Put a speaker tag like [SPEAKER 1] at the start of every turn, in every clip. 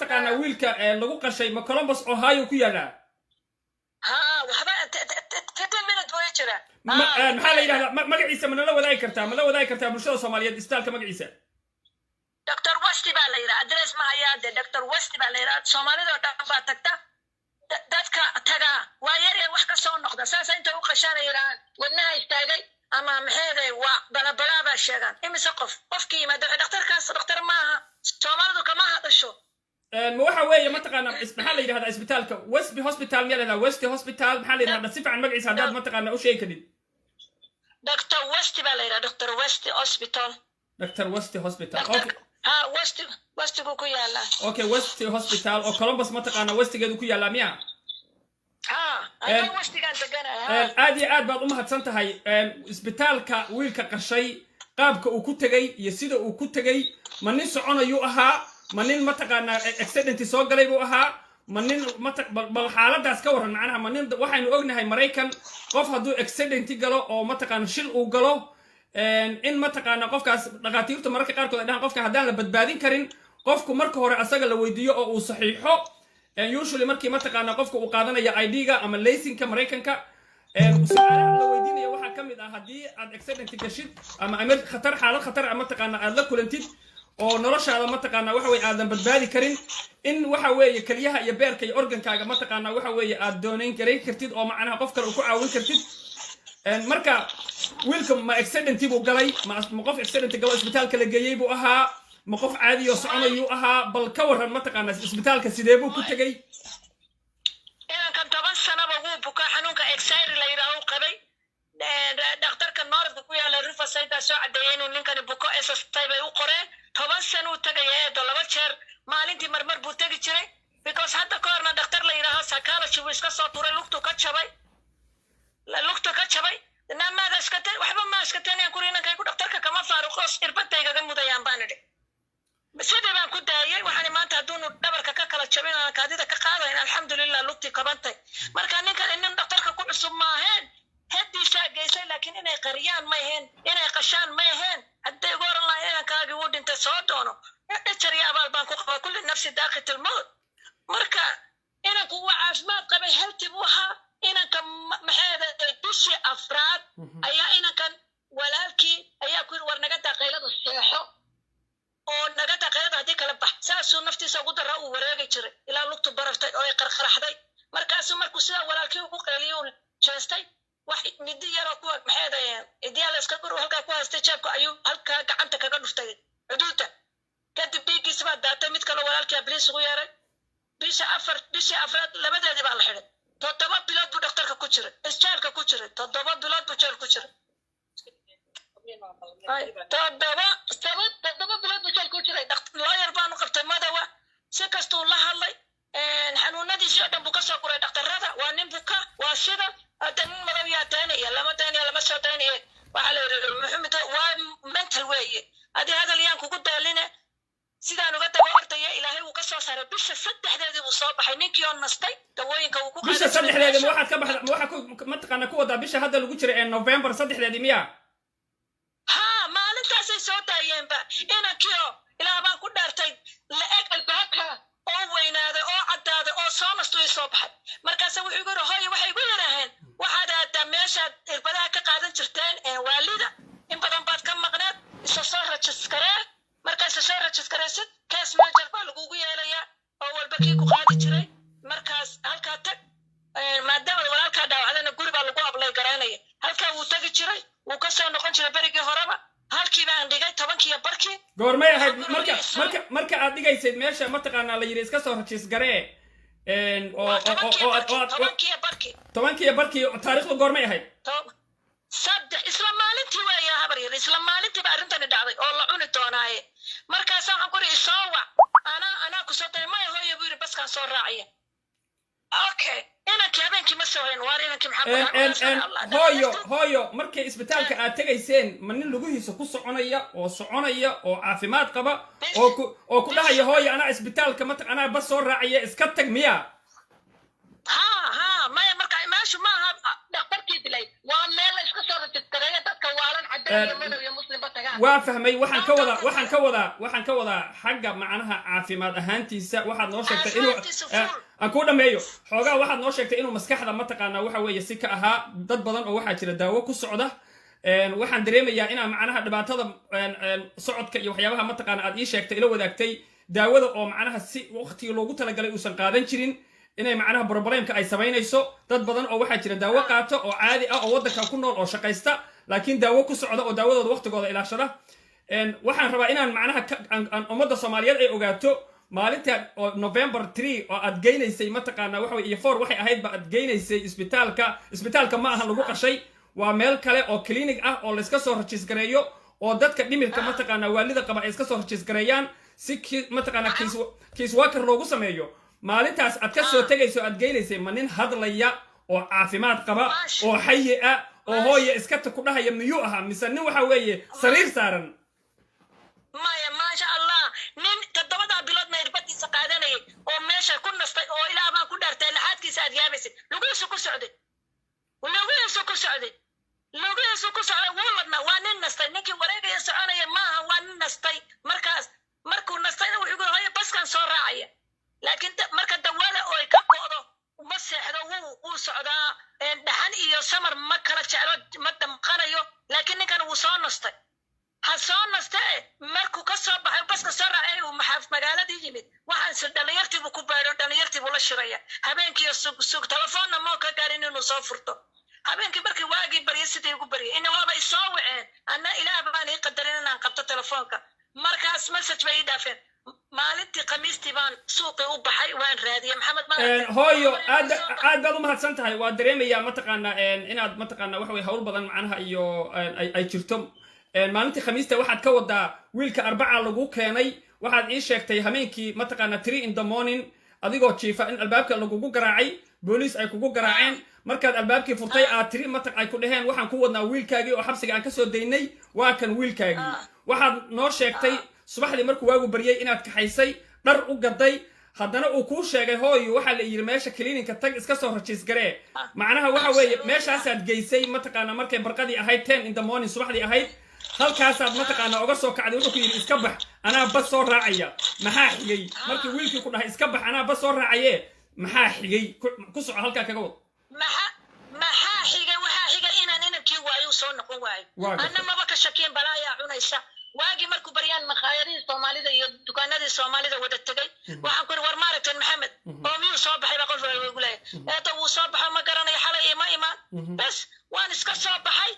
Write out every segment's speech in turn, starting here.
[SPEAKER 1] تقانا ويلكا لغو قشي ما كولومبوس اوهايو ku yaala
[SPEAKER 2] ها وحبا 10 minute way jira
[SPEAKER 1] maxaa la yidhahdaa magaciisa ma nala wadaagi kartaa bulshada Soomaaliyeed istaalka magaciisa
[SPEAKER 2] Dr. Westi baa la yiraahdaa address ma hayaa Dr. Westi baa la yiraahdaa Soomaalida oo dhan baa tagta dadka taga waa yar wax ka soo noqda saas inta u qashanayaan wadnaha istaagay ama maxay waa balabalaaba sheegan imise qofkii yimaado dhakhtarkaas dhakhtar maaha Soomaalidu kama hadasho
[SPEAKER 1] ma waxa weeye ma taqaana maxaa la yiraahdaa isbitaalka Westby Hospital ma leedahay Westby Hospital maxaa la yiraahdaa si fiican magaciisa hadaad ma taqaana u sheegi kadib
[SPEAKER 2] Dr. Westi baa la yiraahdaa Dr. Westi Hospital
[SPEAKER 1] Dr. Westi Hospital okay
[SPEAKER 2] ha Westi ku yaala
[SPEAKER 1] okay Westi Hospital oo Columbus ma taqaana Westigeedu ku yaala miya aad iyo aad baad u mahadsan tahay isbitaalka wiilka qashay qaabka uu ku tagay iyo sida uu ku tagay ma nin soconayuu ahaa ma nin ma taqaana accident soo galay buu ahaa ma nin bal xaaladaas ka waran macnaha ma nin waxaynu ognahay Mareykan qof hadduu accident galo oo ma taqaana shil uu galo in ma taqaana qofkaas dhaqaatiirtu mararka qaarkood ay dhahaan qofka haddaan la badbaadin karin qofku marka hore asaga la weydiiyo oo uu saxiixo usually markii ma taqaana qofka uu qaadanaya ID-ga ama laysinka Mareykanka su'aalaha la weydiinayo waxaa ka mid ah haddii aad accident gashid ama khatar xaalad khatar ma taqaana aad la kulantid oo noloshaada ma taqaana waxa weeye aadan badbaadi karin in waxa weeye kaliyaha iyo beerka iyo organkaaga ma taqaana waxa weeye aad doonayn kartid oo macnaha qof kale ku caawin kartid marka wiilka ma accident buu galay ma qof accident galo isbitaalka la geeyay buu ahaa ma qof caadi oo soconayuu ahaa bal ka waran ma taqaana isbitaalka sidee buu ku tagay
[SPEAKER 2] kan 10 sano buu buka xanuunka anxiety la yiraahdo qabay dhakhtarka North ku yaala Riverside soo cadeeyay inuu ninkan buko SST bay u qoreen 10 sano tagay laba jeer maalintii marmar buu tagi jiray because hadda koorna dhakhtar la yiraahdo psychology uu iska soo turay lugtu ka jabay namaada iskatay waxba ma iskatay aan kuriina kay ku dhakhtarka kama faaruqo irbadayga ga mudayaan baan idhi sidii baan ku daayay waxaan maanta haduunu dhabarka ka kala jabin aan kaadida ka qaadayn alxamdulillah lugti kabantay marka ninkan in dhakhtarka ku cusub ma ahayn hadiisa geysay laakiin inay qariyaan ma ahayn inay qashaan ma ahayn haday gooran lahayn kaagi uu dhintay soo doono ejariya abaal baan ku qabaa kulli nafsi daaqit almawt marka inaan ku caafimaad qabay haltii buu ahaa inanka maxayda bishii afraad ayaa inankan walaalkii ayaa ku war naga daaqaylada seexo oo naga daaqaylada hadii kala bax saasuu naftiisa ugu dara uu wareegi jiray ilaa lugtu baraftay oo ay qarqaraxday markuu sida walaalkii ugu qeeliyay jeestay wax midi yaro ku maxayda idiyaal iska kor halka ku haystay jeebka ayuu halka gacanta kaga dhuftay xuduudda kadib bigiis baa daatay mid kale walaalkii abriis ugu yeeray bishii afraad labadeedii baa la xidhay 7 bilood buu dhakhtarka ku jiray isjaalka ku jiray 7 bilood buu jeel ku jiray 7 bilood buu jeel ku jiray lawyer baan u qabtay madawa si kastuu la hadlay xanuunadiisii oo dhan buu ka soo guray dhakhtarrada waa nin buka waa sida hadda nin madaw yaa daynaya lama soo daynaya waxaa la yidhi maxamed waa mental weeye haddii hadal yaan kugu daaline sidaan uga daba ordaya ilaahay uu ka soo saaray bisha 3deedii uu soo baxay ninkii oo nastay dawooyinka uu ku
[SPEAKER 1] qaaday bisha 3deedii waxaad ka baxday waxa ma taqaana ku wada bisha hadda lagu jiray November 3deedii miya
[SPEAKER 2] maalintaas ay soo daayeenba inankii ilaa baan ku dhaartay la eg albaabka oo weynaaday oo caddaaday oo soo nastay soo baxay markaas wuxuu igu yiri waxay igu yiraahdeen waxaad aada meeshaad irbadaha ka qaadan jirteen waalida in badan baad ka maqneed isa soo rajiskaree markaas soo rajiskareysid case manager baa lagugu yeelayaa oo walba kii ku qaadi jiray markaas halkaa tag maadaama walaalkaa dhaawacdana guri baa lagu ablay garaynaya halkaa wuu tagi jiray wuu ka soo noqon jiray berigii horeba halkii baan dhigay 10 barkii
[SPEAKER 1] goormay ahayd marka aad dhigaysay meesha ma taqaana la yiri iska soo rajiskaree oo 10 barkii taariikhdu goormay ahayd
[SPEAKER 2] saddex isla maalintii weeyaa habar yar isla maalintii baa arrintani dhacday oo la cuni doonaaye markaas waxaan ku ri soo wac anaa ku soo tahay maya hooyo buu yiri baskaan soo raacaya okay inankii habeenkii ma soo hayn waar inankii maxaa
[SPEAKER 1] hooyo markay isbitaalka aad tegayseen ma nin lugihiisa ku soconaya oo caafimaad qaba oo ku dhahaya hooyo anaa isbitaalka anaa bas soo raacaya iska tag miya
[SPEAKER 2] maya marka meeshu maaha dhakhtarkii dilay waa meel la iska soo rajisgareeya dadka waalan cadaan iyo madow iyo muslimba tagaan
[SPEAKER 1] waa fahmay waxaan ka wadaa xagga macnaha caafimaad ahaantiisa waxaad noo sheegtay inuu aan ku dhameeyo xoogaa waxaad noo sheegtay inuu maskaxda mataqaanaa waxa weeye si ka ahaa dad badan oo waxaa jira daawo ku socda waxaan dareemayaa inaa macnaha dhibaatada socodka iyo waxyaabaha mataqaana aad ii sheegtay ila wadaagtay daawada oo macnaha si waqtiga loogu talagalay uusan qaadan jirin inay macnaha problemka ay samaynayso dad badan oo waxaa jira daawo qaato oo caadi ah oo waddanka ku nool oo shaqaysta laakiin daawo ku socda oo daawadooda waqtigooda ilaashada waxaan rabaa inaan macnaha ummadda Soomaaliyeed ay ogaato maalinta oo November 3 oo aad geynaysay mataqaana waxa iyo 4 waxay ahayd ba aad geynaysay isbitaalka ma ahan lagu qashay waa meel kale oo clinic ah oo la iska soo rajiis gareeyo oo dadka dhimirka mataqaana waalida qaba ay iska soo rajiis gareeyaan si mataqaana case worker loogu sameeyo maalintaas aad ka soo tagayso aad geynaysay ma nin hadlaya oo caafimaad qaba oo xayi ah oo hooyo iska ku dhahaya miyuu ahaa mise nin waxa weeye sariir saaran
[SPEAKER 2] maya maasha allah nin todobada bilood ma irbadiisa qaadanayay oo meesha ku nastay oo ilaa baan ku dhaartay laxaadkiisa aad yaabaysay lugihiisu ku socday wuu ladnaa waa nin nastay ninkii wareegaya soconaya maaha waa nin nastay markuu nastayna wuxuu ku hooyo baskan soo raacaya laakiin marka dawada oo ay ka go'do uma seexdo wuu socdaa dhaxan iyo samar ma kala jeclo ma damqanayo laakiin ninkan wuu soo nastay ha soo nastay markuu ka soo baxay baska soo raacay uu magaaladii yimid waxaan si dhalinyartiibu ku beero dhalinyartiibu la shiraya habeenkii sug telefoonna moo ka gaarin inuu soo furto habeenkii markii waagii baryay sidii ugu baryay ina waabay soo waceen anna ilaah baan ii qadarin inaan qabto telefoonka markaas message bay ii dhaafeen maalintii khamiistii baan suuqii u baxay waan raadiyay maxamed
[SPEAKER 1] hooyo aad baad u mahadsan tahay waa dareemayaa mataqaana inaad mataqaana waxa way hawl badan macnaha iyo ay jirto maalintii khamiista waxaad ka wadaa wiilka arbaca lagu keenay waxaad ii sheegtay habeenkii mataqaana 3 in the morning adigoo jiifa in albaabka lagugu garaacay booliis ay kugu garaaceen markaad albaabkii furtay aad tiri mataq ay ku dhaheen waxaan ku wadnaa wiilkaagii oo xabsiga aan ka soo daynay waa kan wiilkaagii waxaad noo sheegtay subaxdii markuu waagu baryay inaad kaxaysay dhar u gaday haddana uu kuu sheegay hooyo waxaa la yidhi meesha clinic tag iska soo rajiis garee macnaha waxa weeye meeshaasaad geysay mataqaana markay barqadii ahayd 10 in the morning subaxdii ahayd halkaasaad mataqaana uga soo kacday wuxuu ku yidhi iska bax anaa bas soo raacaya maxaa xigay markii wiilkii ku dhahay iska bax anaa bas soo raacaye maxaa xigay ku soco halkaa kaga wad
[SPEAKER 2] maxaa xigay waxaa xigay inaan inankii waayo soo noqon waayo anna maba ka shakeen balaayaa cunaysa waagii markuu baryaan maqaayadihii Soomaalida iyo dukaanadii Soomaalida wada tagay waxaan ku war maaragtay maxamed oo miyuu soo baxay baa qof ugu leeyahay eedo wuu soo baxay ma garanayo xalay ma imaan bas waan iska soo baxay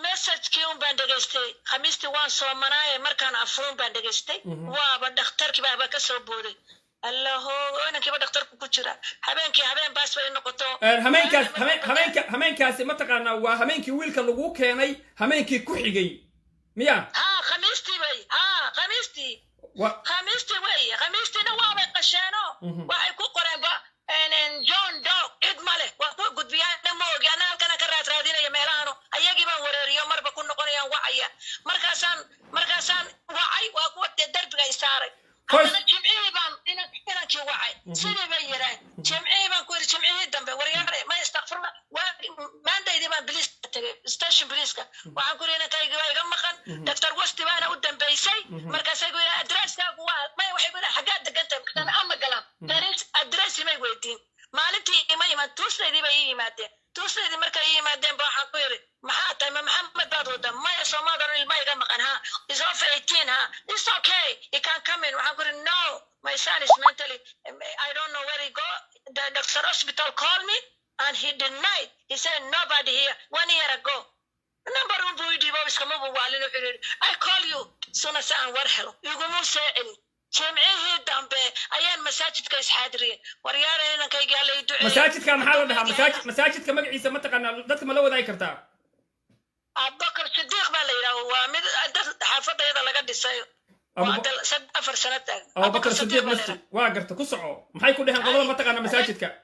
[SPEAKER 2] message-kii baan dhageystay khamiistii waan soo manaaye markaan afuun baan dhageystay waaba dhakhtarkii baaba ka soo booday allaho inankiiba dhakhtarku ku jira habeen baas bay noqoto
[SPEAKER 1] habeenkaasi mataqaana waa habeenkii wiilka lagu keenay habeenkii ku xigay miya
[SPEAKER 2] khamiistii khamiistiina waabay qasheeno waxay ku qoreen John Doe cid male waa ku gudbiyaan ma ogi ana halkana ka raadinaya meelaano ayagii baan wareeriyo marba ku noqonayaan wacaya markaasaan wacay waa ku darbiga ay saaray ana jimcihii baan inankii wacay sidii bay yiraan jimcihii baan ku yiri jimcihii dambe waryaare ma istaqfirna maandaydii baan police tagay station police-ka waxaan ku yiri inankayga waa iga maqan Dr. Wasti baana u dambeysay markaasay ku yiri address-kaagu waa may waxay ku xaggaa degantahay kana ama galaan address may weydiin maalintii ima imaan tuusleedii bay ii yimaadeen tuusleedii markay ii yimaadeen ba waxaan ku yiri maxaa tahay maxamed baad wada maya Soomaaliya ilma iga maqan ha is off 18 ha it's okay you can come in waxaan ku yiri no my son is mentally I don't know where he go the doctor hospital called me and he denied he said nobody here 1 year ago number one boy dibo iskama waalin wuxuu yiri I call you sona saan war helo iguma saacin جمعيه دامبي أيان مساجد كيس حادرين وريانا هنا كي قال لي دعاء
[SPEAKER 1] مساجد كان محل لها مساجد كم عيسى متقنا دتك ما لو ذاي كرتا
[SPEAKER 2] أبو بكر الصديق بالله ومد حافظ هذا لقد السير وعند سد أفر سنة
[SPEAKER 1] أبو بكر الصديق نفسه واقرت كسعه ما حيكون لها قبل متقنا مساجد كا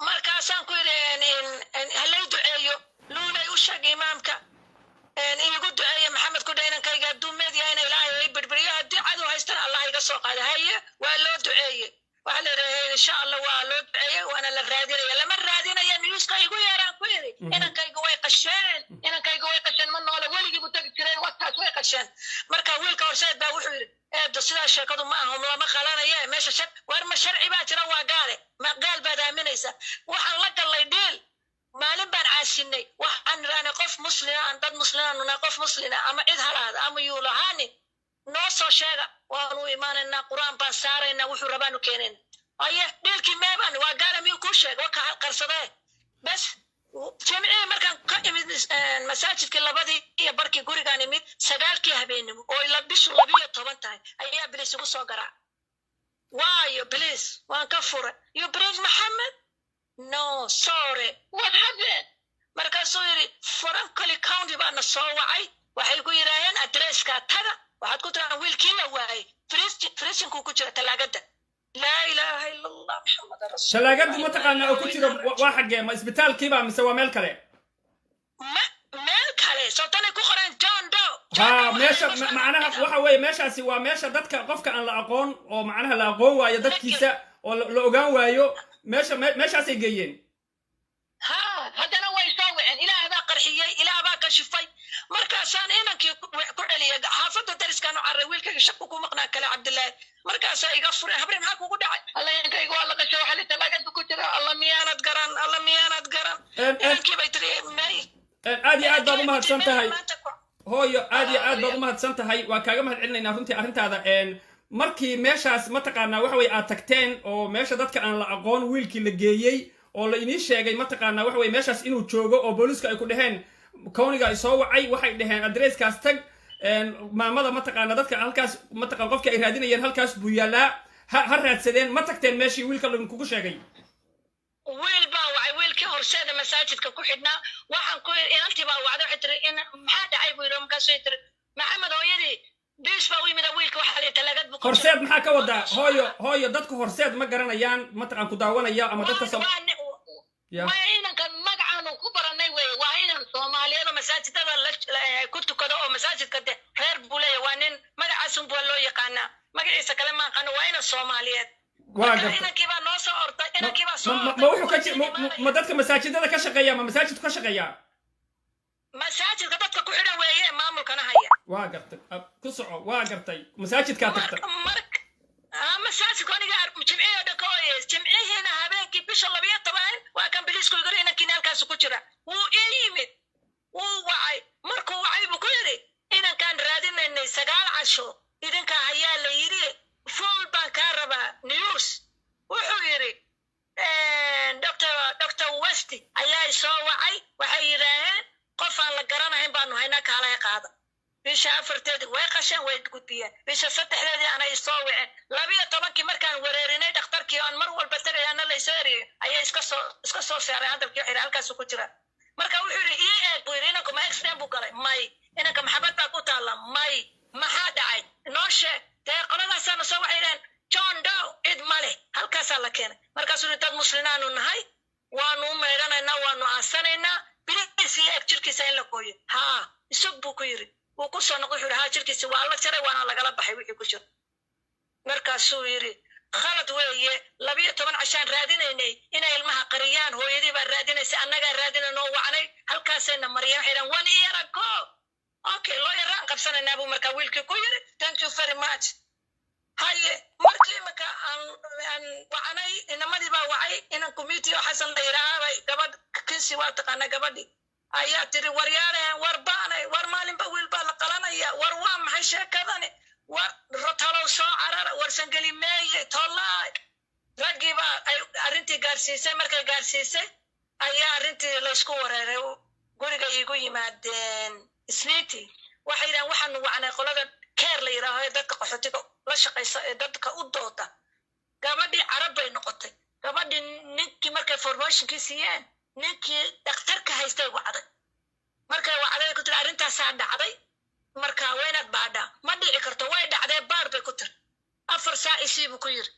[SPEAKER 2] مركزان كوير هل يدعيو لولا يوشك إمامك يقول دعاء محمد كدينا كي قدوم مدي هنا إلهي بربريها دعاء وهيستر الله يقصق هذا هي ولو دعاء وعلى إن شاء الله ولو دعاء وأنا للرادين لما الرادين يا نيوس كي يقول يا رانكويري إنا كي قوي قشين من ولا ولي يبغى تكتير وقت waxaas way qasheen marka wiilka horseed baa wuxuu yidhi eedo sidaa sheekadu ma aha lama qalanaye meesha war ma sharci baa jira waa gaale ma gaal baad aaminaysa waxaan la gallay dhiil maalin baan caasinay waxaan niraanay qof muslima aan dad muslima nunaa qof muslima ama cid halaada ama yuulahaani noo soo sheega waanu imaanaynaa qur'aan baan saaraynaa wuxuu rabaanu keenayna aye dhiilkii meebaan waa gaala miyuu kuu sheega waka qarsadee bas jimcihii markaan ka imid masaajidkii labadii iyo barkii gurigaan imid 9kii habeenimo oo ila bishu 12 tahay ayaa bilis ugu soo garaa waayo bilis waan ka furay you bring Muhammad no sorry what happened markaasuu yidhi Franklin County baana soo wacay waxay ku yidhaaheen adresska taga waxaad ku tiraan wiilkii la waayay friisinkuu ku jira talaagada laa ilaaha ila allah maxamed rasuul
[SPEAKER 1] talaagada ma taqaanaa oo ku jira waa xagee ma isbitaalkiiba mise waa meel kale
[SPEAKER 2] meel kale soo tani ku qoran John Doe
[SPEAKER 1] ha meesha macnaha waxa weeye meeshaasi waa meesha dadka qofka aan la aqoon oo macnaha la aqoon waayo dadkiisa oo la ogaan waayo meeshaasay geeyeen
[SPEAKER 2] ha haddana way soo waceen ilaah baa qarxiyey ilaah baa kashifay markaasaan inankii ku celiyay xaafadda dariskaan u carray wiilkayga shaqo ku maqnaa kale cabdillaahi markaasaa iga furay habri maxaa kugu dhacay allayankayga waa la qashay waxaa li talaagada ku jira alla miyaanad garan inankii bay tiri may
[SPEAKER 1] aad iyo aad baad u mahadsan tahay hooyo aad iyo aad baad u mahadsan tahay waa kaaga mahad celinaynaa runtii arrintaada markii meeshaas ma taqaanaa waxa weeye aad tagteen oo meesha dadka aan la aqoon wiilkii la geeyey oo la inii sheegay ma taqaanaa waxa weeye meeshaas inuu joogo oo booliska ay ku dhaheen kowniga ay soo wacay waxay dhaheen adresskaas tag maamada ma taqaanaa dadka halkaas ma taqaan qofkii ay raadinayeen halkaas buu yaalaa ha raadsadeen ma tagteen meeshii wiilka lagugu sheegay
[SPEAKER 2] wiil baa wacay wiilkii horseeda masaajidka ku xidhnaa waxaan ku yidhi inantii baa wacday waxay tiri maxaa dhacay buu yidhi markaasuu tiri maxamed hooyadii biis baa u yimida wiilka waxaa la talaagad buu
[SPEAKER 1] horseed maxaa ka wadaa hooyo dadku horseed ma garanayaan ma taqaan ku daawanaya ama dadka
[SPEAKER 2] waa inankan magacaanu ku baranay weye waa inan soomaaliyada masaajidada ku tukado oo masaajidka de reer buu leeyahay waa nin magacaasun bua loo yaqaanaa magaciisa kale ma aqaano waa inan soomaaliyeed inankii baa noo soo orday inankii baa soo
[SPEAKER 1] ma dadka masaajidada ka shaqeeya ma masaajidku ka shaqeeya
[SPEAKER 2] masaajidka dadka ku xidhan weeye maamulkana haya
[SPEAKER 1] waa gartay ku soco waa gartay masaajidkaa tagtay
[SPEAKER 2] masaajidku aniga jimcihii dhan ka ooyeys jimcihiina habeenkii bisha 12 waa kan biliisku igari inankii halkaas ku jira wuu ii yimid wuu wacay markuu wacay buu ku yidhi inankaan raadinaynay 9 casho idinka ayaa la yidhi full baan kaa rabaa news wuxuu yidhi dr west ayaa soo wacay waxay yidhaaheen qof aan la garanahayn baanu haynaa kaalaya qaada bisha 4 way qasheen way gudbiyeen bisha 3 anay soo waceen 12 markaan wareerinay dhakhtarkii aan mar walba tagayana la soo eriyay ayaa iska soo saaray hadalkii xiriir halkaas ku jira marka wuxuu yiri ii eeg buu yiri inanku ma extend buu galay may inanka maxabad baa ku taala may maxaa dhacay noo sheeg dee qoladaasana soo wacayeen John Doe id male halkaasaa la keenay markaasuu dad muslinaanu nahay waanu meedhanaynaa waanu aasanaynaa bilis iyo eeg jirkiisa in la gooyo haa isug buu ku yiri wuu ku soo noqday wuxuu yidhi haa jirkiisa waa la jaray waana lagala baxay wixii ku jira markaasuu yidhi khalad weeye 12 cashaan raadinaynay inay ilmaha qariyaan hooyadii baa raadinaysa annagaa raadinanoo wacnay halkaasayna mariyeen waxay dhahan 1 year ago okay loo yaraan qabsanaynaa buu markaa wiilkii ku yidhi thank you very much haye markii marka aan wacnay inamadii baa wacay inan committee oo xasan la yidhaahbay gabadh kinsi waa taqaana gabadhii ayaa tiri waryaareen war baanay war maalinba wiil baa la qalanaya war waa maxay sheekadani war rotalow soo carara war sangeli meeye tollaay raggii baa ay arrintii gaarsiisay markay gaarsiisay ayaa arrintii laysku wareeray guriga iigu yimaadeen isniintii waxay yidhahan waxaanu wacnay qolada keer la yidhaaho ee dadka qaxootiga la shaqaysa ee dadka u dooda gabadhii carab bay noqotay gabadhii ninkii markay formationkii siiyeen ninkii dhakhtarka haystay wacday markay wacday ku tiri arrintaasaa dhacday markaa waynaad baadhaa ma dhici karto way dhacdee baar bay ku tiri 4 saac isii buu ku yiri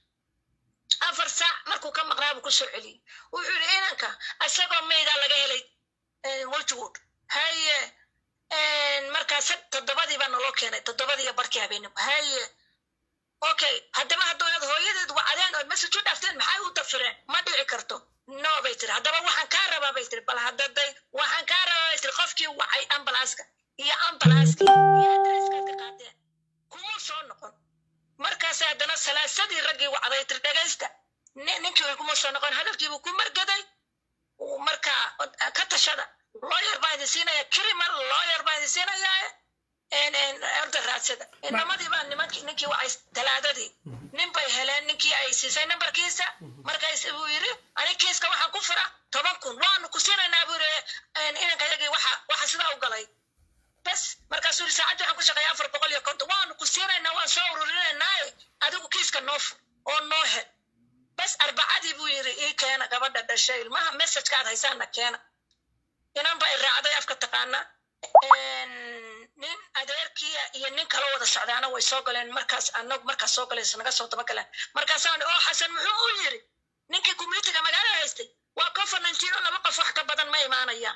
[SPEAKER 2] 4 saac markuu ka maqnaa buu ku soo celiyey wuxuu yidhi inanka isagoo meydaa laga helay Wildwood haye markaas 7 baa naloo keenay 7 barkii habeenimo haye okay haddaba haddoonaad hooyadeed wacdeen oo message u dhaafteen maxay u dafireen ma dhici karto no bay tiri haddaba waxaan kaa rabaa bay tiri bal haddaday waxaan kaa rabaa bay tiri qofkii wacay ambalaaska iyo ambalaaskii iyo adreeskaad ka qaadeen kuma soo noqon markaas haddana salaasadii raggii wacday tir dhegaysta ninkii way kuma soo noqon hadalkiibuu ku margaday marka ka tashada lawyer baa idin siinaya criminal lawyer baa idin siinaya orda raadsada inamadii baa ninkii wacay talaadadii nin bay heleen ninkii ay siisay nambarkiisa markaas buu yiri ani kiiska waxaan ku fura 10,000 waanu ku siinaynaa buu yiri inankayagii waxa sidaa u galay bas markaasuu yiri saacadii waxaan ku shaqeeyaa 450 waanu ku siinaynaa waan soo ururinaynaa adigu kiiska noof oo noo hel bas arbacadii buu yiri ii keena gabadha dhashay ilmaha message-kaad haysaana keena inan bay raacday afka taqaana nin adeerkii iyo nin kala wada socdaana way soo galeen markaas soo galeen naga soo daba galeen markaasaan oo xasan muxuu u yiri ninkii community-ga magaalada haystay waa COVID-19 laba qof wax ka badan ma imaanaya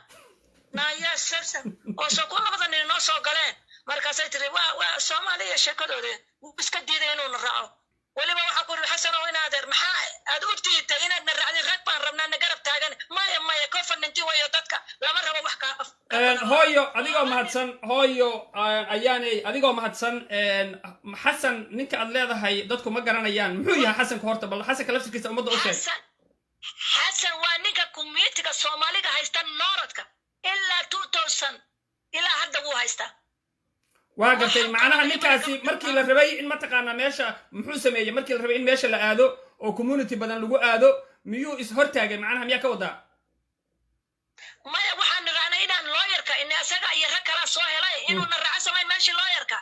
[SPEAKER 2] naya sarsan oo soo ku labada nin noo soo galeen markaasay tiri waa Soomaaliya sheekadooda iska diiday inuu raaco waliba waxa ku xasan oo inaadeer maxaa aad u tiitay inaad raacday rag baan rabnaa na garab taagan maya COVID-19 wayo dadka lama rabo wax ka
[SPEAKER 1] hooyo adigoo mahadsan hooyo ayaanay adigoo mahadsan xasan ninka aad leedahay dadku ma garanayaan muxuu yahay xasanka horta bal xasanka laftirkiisa ummadda u sheeg
[SPEAKER 2] xasan waa ninka community-ga Soomaaliga haysta nooradka ilaa 2000 ilaa hadda wuu haystaa
[SPEAKER 1] waa gartay macnaha ninkaasi markii la rabay in mataqaanaa meesha muxuu sameeyey markii la rabay in meesha la aado oo community badan lagu aado miyuu is hortaagay macnaha miyaa ka wadaa
[SPEAKER 2] maya waxaan raacnay inaan lawyerka in asaga iyo rag kala soo helay inuu na raaco samay meesha lawyerka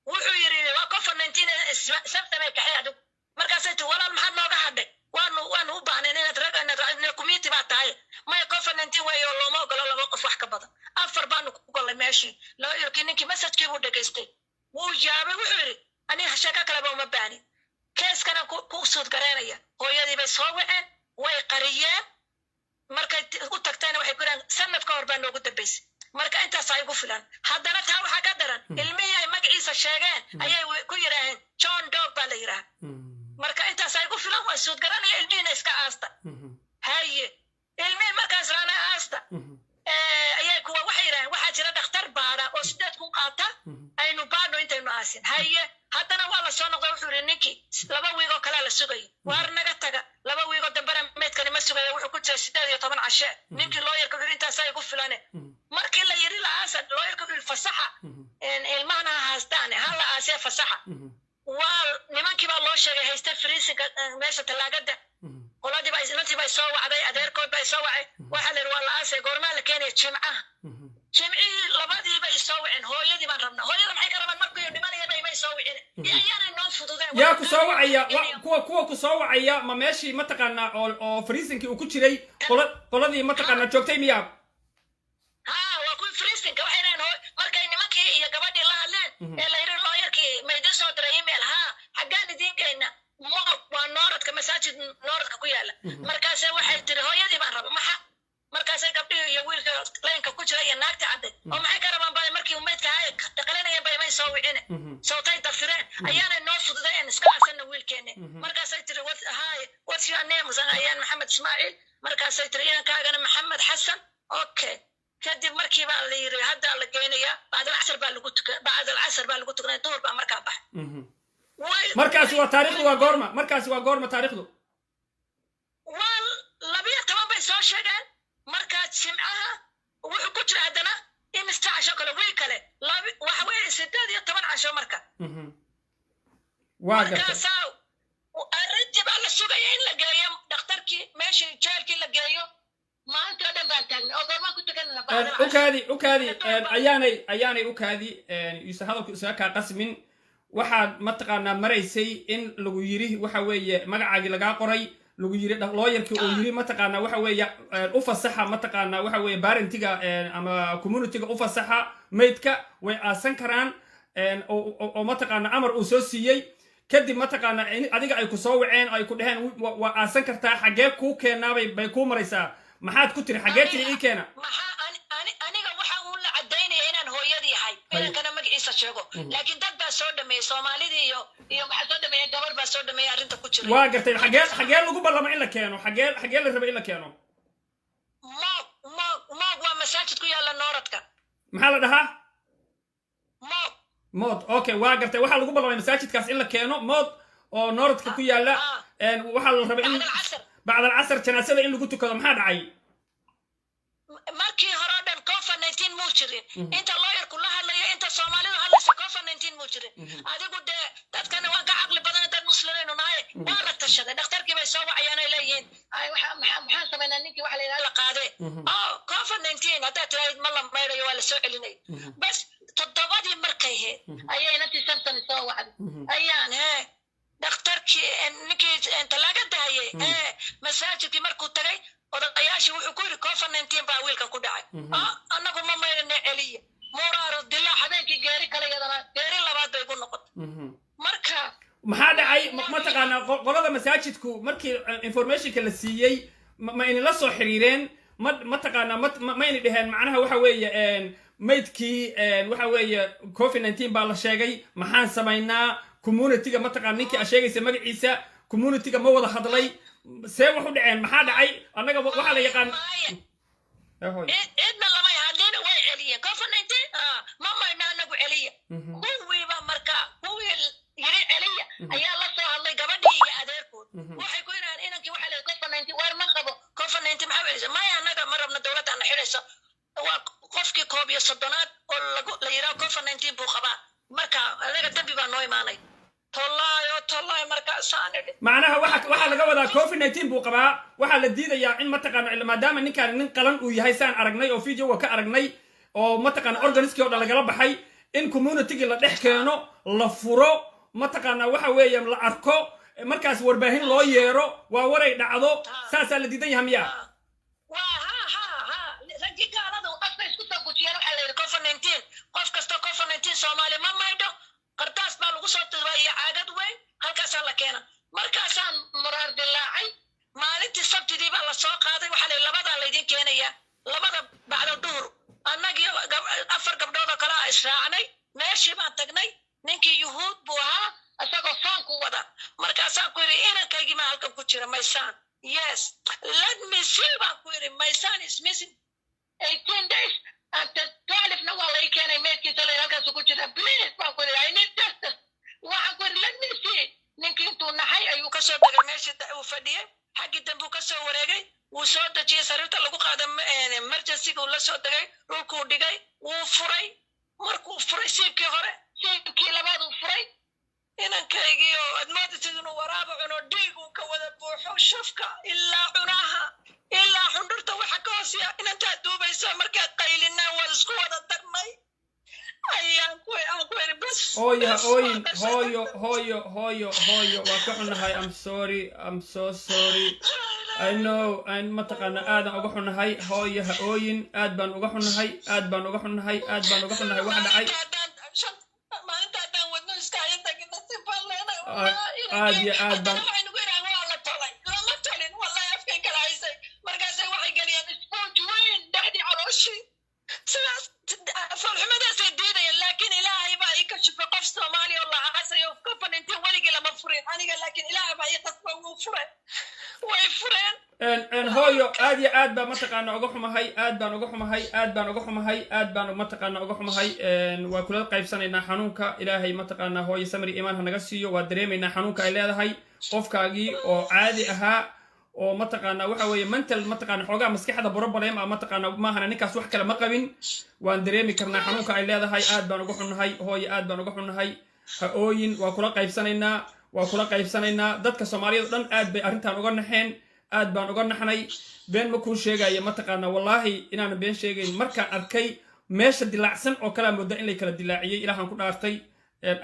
[SPEAKER 2] wuxuu yiri waa COVID-19 sabtame ka xeedo markaasay tu walaal maxaad nooga hadhay waanu u baahnay inaad rag in community baa tahay maya COVID-19 wayo looma ogolo laba qof wax ka badan afar baanu ku galay meeshii lawyerkii ninkii message-kii buu dhageystay wuu yaabay wuxuu yiri ani shaka kale uma baahni keeskana ku suud gareynaya hooyadii bay soo waceen way qariyeen markay u tagtayna waxay ku yiraan sanad ka hor baa noogu dambeysay marka intaas ay ugu filan haddana taa waxaa ka daran ilmihii ay magaciisa sheegeen ayay ku yiraaheen John Dog baa la yiraah marka intaas ay ugu filan waa suud garanaya ilmihiina iska aasta haye ilmihii markaas raana aasta ayay kuwa waxay yiraahdeen waxaa jira dhakhtar baara oo 8 kun qaata aynu baadho intaynu aasin haye haddana waa la soo noqday wuxuu yiri ninkii 2 wiig oo kale la sugay waar naga taga 2 wiig oo dambana meedkani ma sugay wuxuu ku jiray 18 cashe ninkii lawyerka yiri intaas ay ugu filane markii la yiri la aasad lawyerka yiri fasaxa ilmahana haastaan hala aasee fasaxa waa nimankii baa loo sheegay haysta freezinga meesha talaagada qoladii baa islantii baa soo wacday adeerkood baa soo wacay waxa la yiri waa la aasay goorma la keenay jimcaha jimcii labadii bay soo waceen hooyadii baan rabnaa hooyada maxay ka rabaan markii dhimanaya bay soo waceen iyana noo fududeen
[SPEAKER 1] yaa ku soo wacaya kuwa ku soo wacaya ma meeshii mataqaanaa oo freezinkii uu ku jiray qoladii mataqaanaa joogtay miyaa
[SPEAKER 2] waa ku freezinka waxay leeyihiin markay nimankii iyo gabadhii la hadleen ee la yiri lawyerkii maydin soo diray email xaggaan idin keenna waa nooradka masaajid nooradka ku yaala markaasay waxay tiri hooyadii baan rabaa maxa markaasay gabdhihii iyo wiilka leenka ku jira iyo naagta cadday oo maxay ka rabaan baa markii umeedka ay dhaqalanayeen bay may soo wicine sawtay tafsireen ayaana noo fududeen iska aasana wiilkeenne markaasay tiri what's your name ayaan maxamed ismaaciil markaasay tiri inankaagana maxamed xasan okay kadib markii baa la yiri hadda la geenaya bacda العصر baa lagu tukanay duhur baa markaa baxay
[SPEAKER 1] markaasi waa taariikhdu waa goorma markaasi waa goorma taariikhdu
[SPEAKER 2] waa 12 bay soo sheegeen markaa jimcaha wuxuu ku jira haddana imista casho kale wiil kale waxa weeye 18 casho marka
[SPEAKER 1] waa gartay
[SPEAKER 2] arrintii baa la sugaya in la geeyo dhakhtarkii meeshii jeelkii la geeyo maanta dhan baan taagnay oo goorma ku tukanayna
[SPEAKER 1] ukaadi ayaanay ukaadi isa hadalku isaga kaa qasmin waxaad mataqaanaa maraysay in lagu yiri waxa weeye magacaagii lagaa qoray lagu yiri lawyerkii oo yiri mataqaanaa waxa weeye u fasaxa mataqaanaa waxa weeye parentiga ama community-ga u fasaxa maydka way aasan karaan oo mataqaanaa amar uu soo siiyey kadib mataqaanaa adiga ay ku soo waceen ay ku dhaheen waa aasan kartaa xagee kuu keenaabay bay kuu maraysaa maxaad ku tiri xagee tiri ii keena
[SPEAKER 2] aniga waxa uu la cadaynaya inaan hooyadii ahay inankana magaciisa sheego laakiin dad baa soo dhameeyay Soomaalidii iyo waxa soo dhameeyay gabar baa soo dhameeyay arrinta ku jiray
[SPEAKER 1] waa gartay xagee lagu ballama in la keeno xagee la rabay in la keeno
[SPEAKER 2] waa masaajid ku yaala nooradka
[SPEAKER 1] maxaa la dhahaa
[SPEAKER 2] mood
[SPEAKER 1] mood okay waa gartay waxaa lagu ballamay masaajidkaas in la keeno mood oo nooradka ku yaala waxaa la rabay in bacda alcasr janaasada in lagu tukado maxaa dhacay
[SPEAKER 2] markii hore dhan covid-19 muu jirin inta lawyerku la hadlayo inta soomaalidu hadlaysa covid-19 muu jirin adigu dee dadkana waan ka caqli badan dad muslimaynu nahay waa la tashaday dhakhtarkii bay soo wacayaan ay leeyihiin maxaan samaynaa ninkii waxa la yidhaha la qaadee covid-19 haddaad tiraahid ma la maydhayo waa la soo celinay bas toddobadii markay heed ayay inantii samsoni soo wacday ayaan dhakhtarkii ninkii talaga dahayey masaajidkii markuu tagay odayaashii wuxuu ku yidhi covid-19 baa wiilkan ku dhacay annagu ma maydhane celiya muraaro dilaa habeenkii geeri kale yadana geeri labaad bay gu noqotay marka
[SPEAKER 1] maxaa dhacay mataqaanaa qolada masaajidku markii informationka la siiyey ma inila soo xiriireen mataqaanaa ma ini dheheen macnaha waxa weeye maydkii waxa weeye covid-19 baa la sheegay maxaan samaynaa communityga mataqaana ninkii a sheegaysa magaciisa communityga ma wada hadlay see wax u dhaceen maxaa dhacay annaga waxaa la yaqaan
[SPEAKER 2] cidna lama hadlina way celiyeen covid-19 ma maydna anagu celiya kuwiiba marka kuwii yiri celiya ayaa la soo hadlay gabadhii iyo adeerkood waxay ku yidhahaan inankii waxa leeyahay covid-19 waar ma qabo covid-19 maxaa celisa maya annaga ma rabna dowladdaana xidhayso waa qofkii 31 oo la yidhaha covid-19 buu qabaa marka anaga dambi baa noo imaanay tollaay markaasaan idhi
[SPEAKER 1] macnaha waxaa laga wadaa covid-19 buu qabaa waxaa la diidayaa in mataqaana maadaama ninkaan nin qalan uu yahay saan aragnay oo videoga ka aragnay oo mataqaana organiskii oo dhan lagala baxay in communitygii la dhex keeno la furo mataqaana waxa weeye la arko markaas warbaahin loo yeero waa waray dhacdo saasaa la diidan yaha miya
[SPEAKER 2] raggii gaalada afka isku soo gujiyeen waxaa la yidhi covid-19 qof kasta covid-19 soomaali ma maydho qardaas baa lagu soo tiray iyo caagad weyn halkaasaa la keena markaasaan muraar dilaacay maalintii sabtidii baa la soo qaaday waxaa la labadaa laydin keenaya labada bacda duhur annagii 4 gabdhood oo kale a israacnay meeshii baan tagnay ninkii yuhuud buu ahaa isagoo faan ku wada markaasaan ku yidhi inankaygii maa halkan ku jira maysaan yes let me see baan ku yidhi maysaan is missing 18 days after 12 na waa lay keenay meedkiisa la halkaas ku jira please baan ku yidhi I need justice waxaan ku yidhi let me see ninkii intuu naxay ayuu ka soo degay meeshii uu fadhiyey xaggii dambe uu ka soo wareegay wuu soo dejiyey sariirta lagu qaaday emergency-ga uu la soo degay dhulkuu dhigay wuu furay markuu furay siibkii hore siibkii labaad uu furay inankaygii oo admoodisid inuu waraaba cuno dhiig uu ka wada buuxo shafka ilaa cunaha ilaa xundhurta waxa ka hooseeya inantaad duubayso markaad qaylinaa waa isku wada darnay ayaan ku iri bas hooyo
[SPEAKER 1] waa ka xunahay I'm so sorry I know mataqaana aadan uga xunahay hooyo ha ooyin aad baan uga xunahay waxa dhacay aad iyo aad baan hooyo aad iyo aad baan mataqaana uga xumahay mataqaana uga xumahay waa kula qaybsanaynaa xanuunka ilaahay mataqaana hooyo samri imaan ha naga siiyo waa dareemaynaa xanuunka ay leedahay qofkaagii oo caadi ahaa oo mataqaana waxa weeye mental mataqaana xoogaa maskaxda problem ah mataqaana maahana ninkaas wax kale ma qabin waan dareemi karnaa xanuunka ay leedahay aad baan uga xunahay hooyo aad baan uga xunahay ha ooyin waa kula qaybsanaynaa dadka Soomaaliyeed dhan aad bay arrintan uga naxeen aad baan uga naxnay been ma kuu sheegaya mataqaana wallahi inaan been sheegayn markaan arkay meesha dilaacsan oo kala muddo in la kala dilaaciyay ilaahan ku dhaartay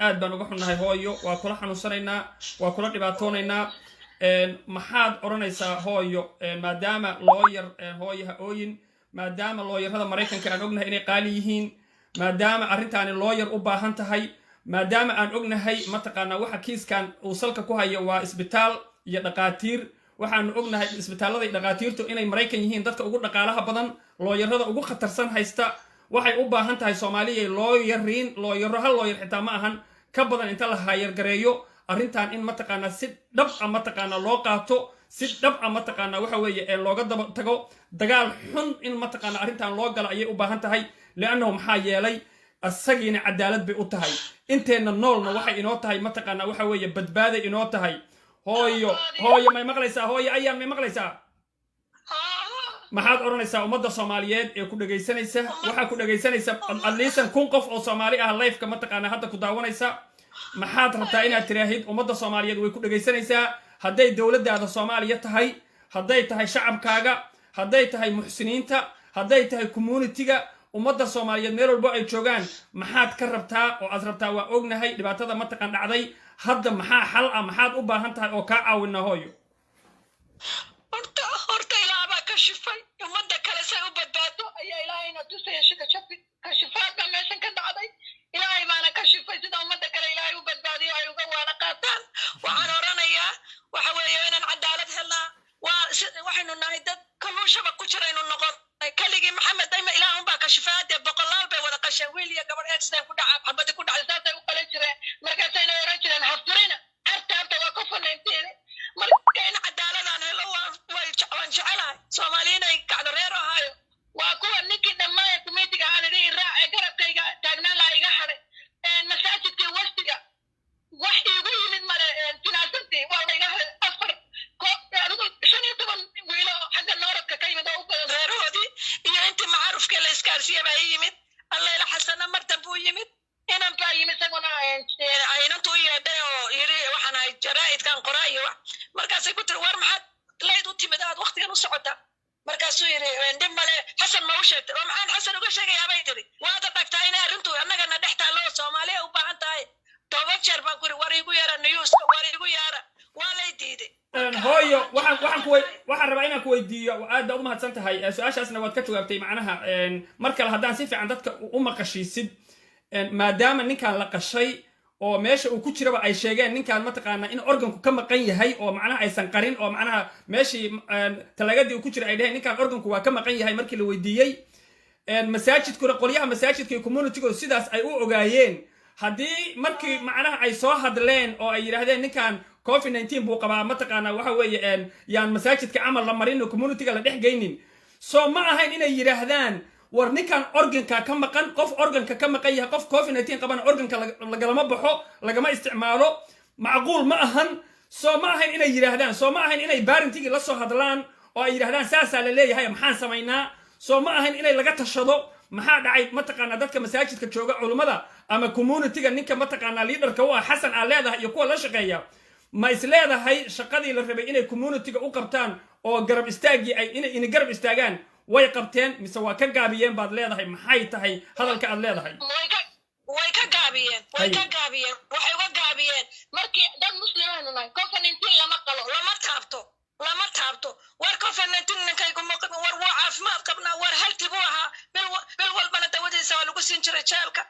[SPEAKER 1] aad baan uga xunahay hooyo waa kula xanuunsanaynaa waa kula dhibaatoonaynaa maxaad oranaysaa hooyo maadaama lawyer hooyo ha ooyin maadaama lawyerada Mareykanka aan ognahay inay qaali yihiin maadaama arrintaani lawyer u baahan tahay maadaama aan ognahay mataqaana waxa kiiskan uu salka ku hayo waa isbitaal iyo dhaqaatiir waxaanu ognahay isbitaalada iyo dhaqaatiirtu inay Mareykan yihiin dadka ugu dhaqaalaha badan looyarada ugu khatarsan haysta waxay u baahan tahay Soomaaliya looyaro hal looyar xitaa ma ahan ka badan inta la hayar gareeyo arrintan in mataqaana si dhab ah mataqaana loo qaato si dhab ah mataqaana waxa weeye looga daba tago dagaal xun in mataqaana arrintan loo galo ayay u baahan tahay li'annahu maxaa yeelay asagiina cadaalad bay u tahay inteenna noolna waxay inoo tahay mataqaanaa waxa weeye badbaaday inoo tahay hooyo may maqlaysaa hooyo ayaan may maqlaysaa maxaad odhanaysaa ummadda soomaaliyeed ee ku dhegaysanaysa waxaa ku dhegaysanaysa adliisan 1,000 qof oo soomaali ah live-ka mataqaanaa hadda ku daawanaysa maxaad rabtaa inaad tiraahid ummadda soomaaliyeed way ku dhegaysanaysaa hadday dowladdaada soomaaliya tahay hadday tahay shacabkaaga hadday tahay muxsiniinta hadday tahay communitiga ummadda soomaaliyeed meel walbo ay joogaan maxaad ka rabtaa oo aad rabtaa waa ognahay dhibaatada mataqan dhacday hadda maxaa xal ah maxaad u baahan tahay oo kaa caawina hooyo
[SPEAKER 2] horta ilaa baa ka shifay ummadda kale say u badbaado ayaa ilaahayna tusaya sida kashifaadka meeshan ka dhacday ilaahay baana ka shifay sida ummadda kale ilaahay u badbaadiyo ay uga waana qaataan waxaan oranayaa waxa weeye inaan cadaalad helnaa waxaynu nahay dad kaluushaba ku jiraynu noqon kaligii maxamed dayma ilaahun baa kashifaadee boqolaal bay wada qasheen wiil iyo gabadh accident ku dhaca xabadi ku dhacay saasay u qalan jireen markaasayna oran jireen hafturina artaabta waa ku fanaynteene marka in cadaaladaan helo waan jecelahay soomaaliyiin ay kacdo reer ahaayo waa kuwa ninkii dhammaan kumitiga aan idhi iraac ee garabkayga taagnaan laha iga hadhay masaajidkii waftiga wax iigu yimid male jinaasadii waa layga hadhay 15 wiilo xagga nooradka ka yimid oo u badan reerahoodii iyo intii macaarufkii la iskaarsiiya baa ii yimid allayla xasana martan buu yimid inan baa yimid isaguna aynantu u yeedhay oo yiri waxaan ahay jaraa'idkan qoraa iyo wax markaasay ku tiri war maxaad layd u timid aad waktigan u socota markaasuu yiri dhib male xasan ma u sheegtay oo maxaan xasan uga sheegayaa bay tiri waad dhagtaa inay arrintu annagana dhex taallo soomaaliya u baahan tahay 10 jeer baan ku yiri war igu yeera newska war igu yeera waa lay diiday
[SPEAKER 1] hooyo waxaan rabaa inaan ku weydiiyo aad baad u mahadsan tahay su-aashaasna waad ka jawaabtay macnaha mar kale haddaan si fiican dadka u maqashiisid maadaama ninkan la qashay oo meesha uu ku jiraba ay sheegeen ninkan mataqaanaa in organku ka maqan yahay oo macnaha aysan qarin oo macnaha meeshii talaagadii uu ku jira ay dhaheen ninkan organku waa ka maqan yahay markii la weydiiyey masaajidkuna qolyaha masaajidka iyo communitygooda sidaas ay u ogaayeen haddii markii macnaha ay soo hadleen oo ay yidhaahdeen ninkan COVID-19 buu qabaa mataqaanaa waxa weeye yaan masaajidka camal la marin oo communityga la dhex geynin soo ma ahayn inay yidhaahdaan war ninkan organka ka maqan qof organka ka maqan yahay qof COVID-19 qabana organka lagalama baxo lagama isticmaalo macquul ma ahan soo ma ahayn inay yidhaahdaan soo ma ahayn inay baarintigii la soo hadlaan oo ay yidhaahdaan saasaa la leeyahay maxaan samaynaa soo ma ahayn inay laga tashado maxaa dhacay mataqaanaa dadka masaajidka jooga culummada ama communityga ninka mataqaanaa liidarka u ah xasan aa leedahay iyo kuwa la shaqeeya ma is leedahay shaqadii la rabay inay communityga u qabtaan oo garab istaagii ay inay garab istaagaan way qabteen mise waa ka gaabiyeen baad leedahay maxay tahay hadalka aad leedahay
[SPEAKER 2] way ka gaabiyeen waxay uga gaabiyeen markii dad muslimaanu nahay COVID-19 lama qalo lama taabto war COVID-19 ninkaygu war waa caafimaad qabnaa war halti buu ahaa bil walbana dawadiisa waa lagu siin jiray jeelka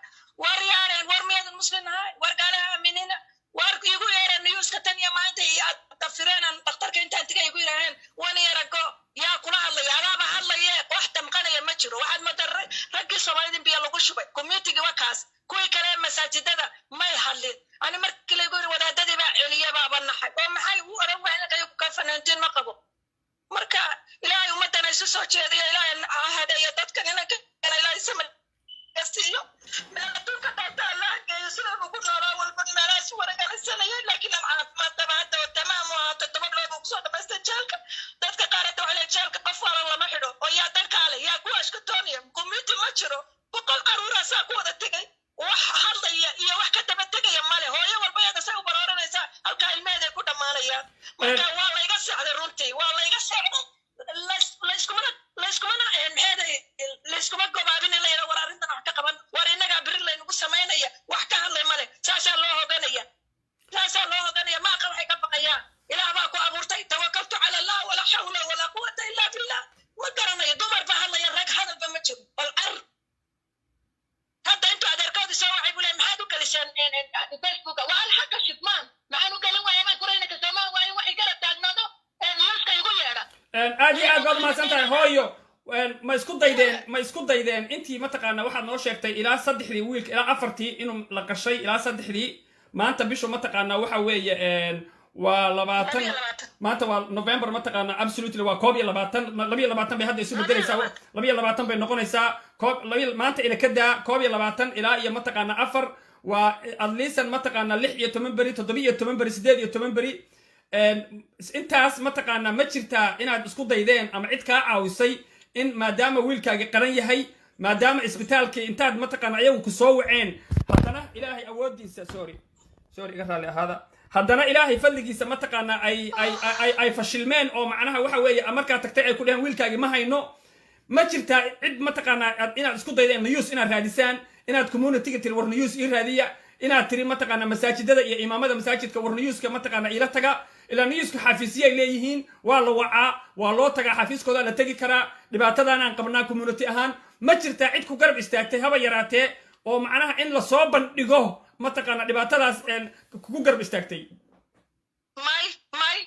[SPEAKER 2] war yaareen war miyadan muslim ahay war gaalaha aaminina war igu yeereen newska tan iyo maanta iyo dafireenan dhakhtarka intaan tigay igu yidhaaheen wan yarago yaa kula hadlaya adaaba hadlaye wax damqanaya ma jiro waxaad madaray raggii soomaalida biyo lagu shubay communitygii waa kaas kuwii kale masaajidada may hadlin ani markii laygu yiri wadaadadii baa celiya baaba naxay oo maxay u oran waayeen kayo COVID-19 ma qabo marka ilaahay ummadana isu soo jeediya ilaahay hadeeya dadkan inanka ilaahay sama كاستيو ما أدوك تعطى الله كيسلم وكل راول من مراس ورقة السنة لكن ما تبعت وتمام وتتبع له بقصة بس تجالك تذكر قارة على تجالك قفوا الله ما حلو ويا ترك على يا كواش كتوني كميتي ما شرو وقل قرورة ساقوة التقي وحلا يا واحد كتب التقي يا ماله هو يوم البيض ساقو برارة نسا الكلمة ده كده ماليا ما كان والله يقصع على رونتي والله يقصع layskuma gobaabin in la yidha war arrintan wax ka qaban war innagaa beri laynagu samaynaya wax ka hadlay male saasaa loo hoganaya maaqa waxay ka baqayaan ilaah baa ku abuurtay tawakaltu cala allah walaa xawla walaa quwata illa billah ma garanayo dumar ba hadlaya rag hadalba ma jiro bal ar hadda intuu adeerkoodii soo wacay buu leey maxaad u galiseen facebooka waa alxaqa shidmaan maxaan u galan waaya maan kurayna ka soomaan waayo waxay garab taagnaado newska igu yeedha
[SPEAKER 1] aad iyo aad baad mahadsan tahay hooyo ma isku daydeen intii mataqaanaa waxaad noo sheegtay ilaa 3 wiilka ilaa 4 inuu la qashay ilaa 3 maanta bishu mataqaanaa waxa weeye waa 20 maanta waa November ma taqaana absolutely waa 22 bay hadda isu bedelaysaa 22 bay noqonaysaa maanta ila ka daa 22 ilaa iyo ma taqaana 4 waa at least ma taqaana 16 bari 17 bari 18 bari intaas ma taqaana ma jirtaa inaad isku daydeen ama cid ka caawisay in maadaama wiilkaaga qaran yahay maadaama isbitaalkii intaad ma taqaana ayagu ku soo waceen haddana ilaahay awoodiisa sorry iga raali ahaada haddana ilaahay fadligiisa ma taqaana ay fashilmeen oo macnaha waxa weeye markaa tagtay ay ku dhaheen wiilkaagi ma hayno ma jirtaa cid ma taqaana inaad isku daydeen news inaad raadisaan inaad community-ga tiri war news ii raadiya inaad tiri ma taqaana masaajidada iyo imaamada masaajidka war newska ma taqaana ila taga ila newska xafiisiyay leeyihiin waa la wacaa waa loo tagaa xafiiskooda la tagi karaa dhibaatadan aan qabnaa community ahaan ma jirtaa cid ku garab istaagtay haba yaraatee oo macnaha in la soo bandhigo ma taqaana dhibaatadaas kugu garab istaagtay
[SPEAKER 2] may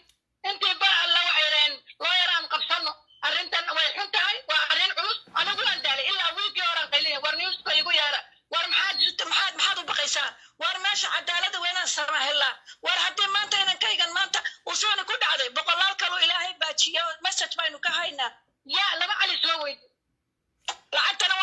[SPEAKER 2] intii ba alla waxayeen loo yaraan qabsano arrintan way xun tahay waa arrin culus anigu aan daalay ilaa wiilkii horan qayliya war newska igu yaara war maxaad u baqaysaa war meesha cadaalada weynaan samahela war haddii maanta inankaygan maanta usuuna ku dhacday boqolaal kaloo ilaahay baajiyo message baynu ka haynaa yaa laba cali soo weyd